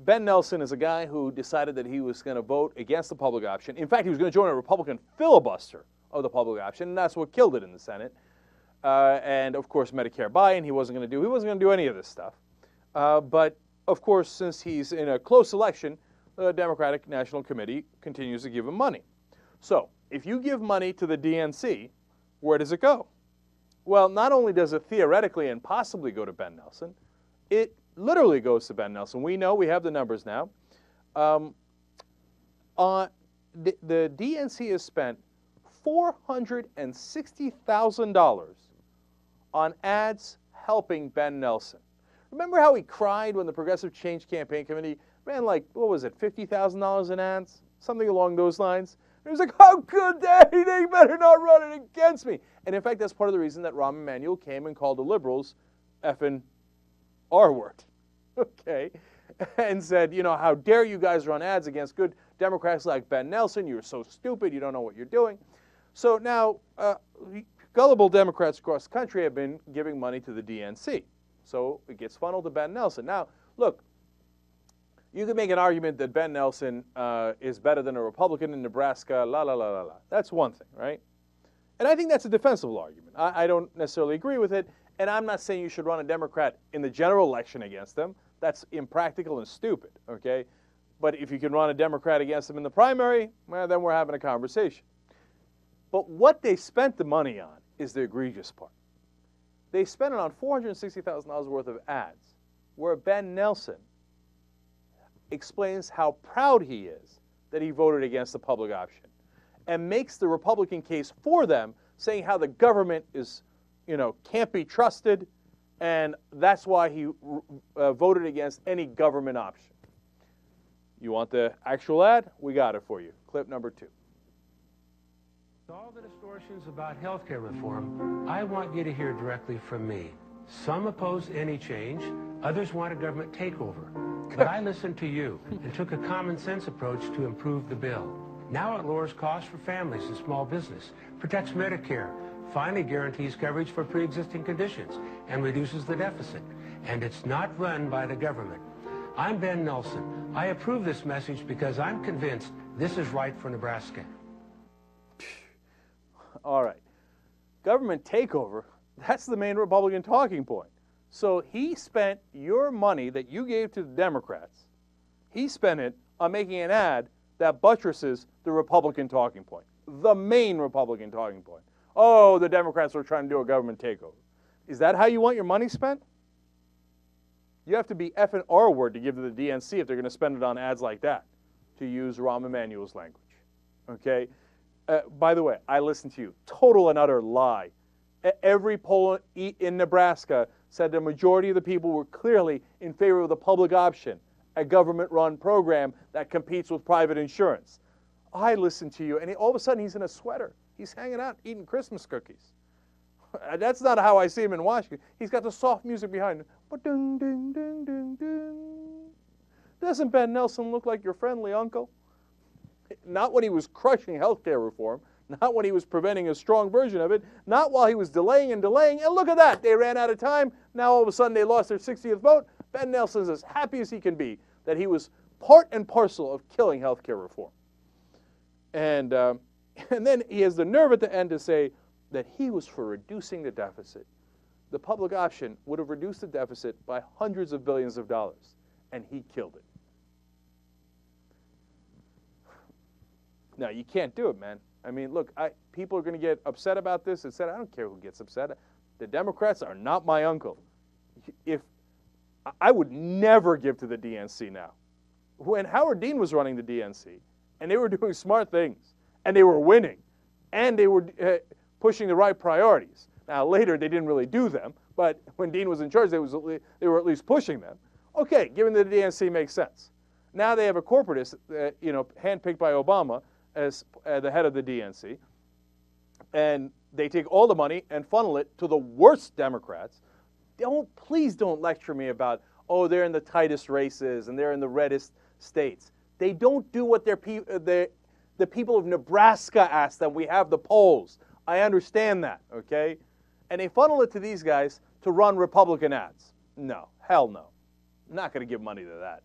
Ben Nelson is a guy who decided that he was going to vote against the public option. In fact, he was going to join a Republican filibuster of the public option, and that's what killed it in the Senate. And of course, Medicare buy-in, he wasn't going to do any of this stuff. But of course, since he's in a close election, the Democratic National Committee continues to give him money. So, if you give money to the DNC, where does it go? Well, not only does it theoretically and possibly go to Ben Nelson, it literally goes to Ben Nelson. We know, we have the numbers now. The DNC has spent $460,000 on ads helping Ben Nelson. Remember how he cried when the Progressive Change Campaign Committee ran like, what was it, $50,000 in ads? Something along those lines. And he was like, how could they? They better not run it against me. And in fact, that's part of the reason that Rahm Emanuel came and called the liberals effing R-word, okay, and said, you know, how dare you guys run ads against good Democrats like Ben Nelson? You're so stupid. You don't know what you're doing. So now, gullible Democrats across the country have been giving money to the DNC. So it gets funneled to Ben Nelson. Now, look, you can make an argument that Ben Nelson is better than a Republican in Nebraska, la, la, la, la, la. That's one thing, right? And I think that's a defensible argument. I don't necessarily agree with it, and I'm not saying you should run a Democrat in the general election against them. That's impractical and stupid, okay? But if you can run a Democrat against them in the primary, well, then we're having a conversation. But what they spent the money on is the egregious part. They spent it on $460,000 worth of ads where Ben Nelson explains how proud he is that he voted against the public option and makes the Republican case for them, saying how the government is, you know, can't be trusted, and that's why he voted against any government option. You want the actual ad? We got it for you. Clip number 2. All the distortions about health care reform, I want you to hear directly from me. Some oppose any change, others want a government takeover. But I listened to you and took a common sense approach to improve the bill. Now it lowers costs for families and small business, protects Medicare, finally guarantees coverage for pre-existing conditions, and reduces the deficit. And it's not run by the government. I'm Ben Nelson. I approve this message because I'm convinced this is right for Nebraska. All right. Government takeover, that's the main Republican talking point. So he spent your money that you gave to the Democrats, he spent it on making an ad that buttresses the Republican talking point, the main Republican talking point. Oh, the Democrats are trying to do a government takeover. Is that how you want your money spent? You have to be effing R-word to give to the DNC if they're going to spend it on ads like that, to use Rahm Emanuel's language. Okay? By the way, I listened to you. Total and utter lie. Every poll in Nebraska said the majority of the people were clearly in favor of the public option, a government-run program that competes with private insurance. I listened to you, and all of a sudden he's in a sweater. He's hanging out eating Christmas cookies. That's not how I see him in Washington. He's got the soft music behind him. Ba-ding, ding, ding, ding, ding. Doesn't Ben Nelson look like your friendly uncle? Not when he was crushing health care reform, not when he was preventing a strong version of it, not while he was delaying and delaying. And look at that. They ran out of time. Now all of a sudden they lost their 60th vote. Ben Nelson's as happy as he can be that he was part and parcel of killing health care reform. And then he has the nerve at the end to say that he was for reducing the deficit. The public option would have reduced the deficit by hundreds of billions of dollars, and he killed it. No, you can't do it, man. I mean, look, people are going to get upset about this. I don't care who gets upset. The Democrats are not my uncle. I would never give to the DNC now. When Howard Dean was running the DNC, and they were doing smart things, and they were winning, and they were pushing the right priorities. Now, later, they didn't really do them, but when Dean was in charge, they were at least pushing them. Okay, given that the DNC makes sense. Now they have a corporatist, handpicked by Obama, as the head of the DNC, and they take all the money and funnel it to the worst Democrats. Please don't lecture me about, oh, they're in the tightest races and they're in the reddest states. They don't do what the people of Nebraska ask them. We have the polls. I understand that, okay? And they funnel it to these guys to run Republican ads. No, hell no. I'm not going to give money to that.